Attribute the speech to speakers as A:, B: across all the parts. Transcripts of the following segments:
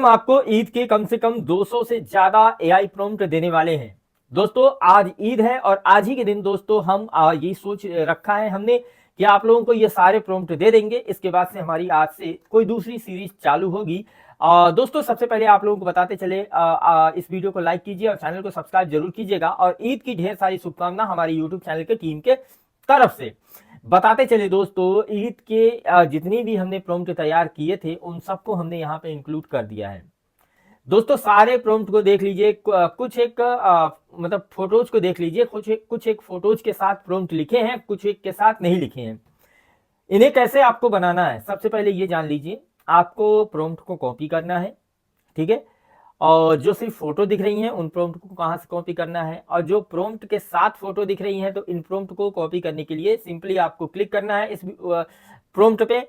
A: हम आपको ईद के कम से कम 200 से ज्यादा एआई प्रॉम्प्ट देने वाले हैं। दोस्तों आज ईद है और आज ही के दिन दोस्तों हम ये सोच रखा है हमने कि आप लोगों को ये सारे प्रॉम्प्ट दे देंगे। इसके बाद से हमारी आज से कोई दूसरी सीरीज चालू होगी। दोस्तों सबसे पहले आप लोगों को बताते चले, इस वीडियो को लाइक कीजिए और चैनल को सब्सक्राइब जरूर कीजिएगा और ईद की ढेर सारी शुभकामना हमारी यूट्यूब चैनल के टीम के तरफ से। बताते चले दोस्तों, ईद के जितनी भी हमने प्रॉम्प्ट तैयार किए थे उन सबको हमने यहाँ पे इंक्लूड कर दिया है। दोस्तों सारे प्रॉम्प्ट को देख लीजिए, कुछ एक मतलब फोटोज को देख लीजिए, कुछ एक फोटोज के साथ प्रॉम्प्ट लिखे हैं, कुछ एक के साथ नहीं लिखे हैं। इन्हें कैसे आपको बनाना है सबसे पहले ये जान लीजिए। आपको प्रॉम्प्ट को कॉपी करना है, ठीक है, और जो सिर्फ फोटो दिख रही हैं उन प्रॉम्प्ट को कहां से कॉपी करना है, और जो प्रॉम्प्ट के साथ फोटो दिख रही हैं तो इन प्रॉम्प्ट को कॉपी करने के लिए सिंपली आपको क्लिक करना है इस प्रॉम्प्ट पे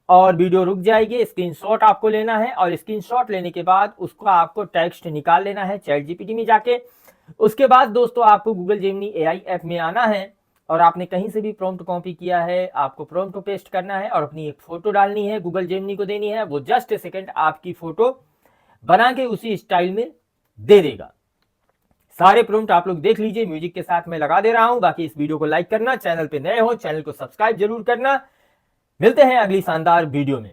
A: और वीडियो रुक जाएगी। स्क्रीनशॉट आपको लेना है और स्क्रीनशॉट लेने के बाद उसको आपको टेक्स्ट निकाल लेना है चैट जीपीटी में जाके। उसके बाद दोस्तों आपको गूगल जेमिनी एआई ऐप में आना है और आपने कहीं से भी प्रॉम्प्ट कॉपी किया है, आपको प्रॉम्प्ट को पेस्ट करना है और अपनी एक फोटो डालनी है, गूगल जेमिनी को देनी है। वो जस्ट सेकंड आपकी फोटो बना के उसी स्टाइल में दे देगा। सारे प्रॉम्प्ट आप लोग देख लीजिए, म्यूजिक के साथ मैं लगा दे रहा हूं। बाकी इस वीडियो को लाइक करना, चैनल पे नए हो चैनल को सब्सक्राइब जरूर करना। मिलते हैं अगली शानदार वीडियो में।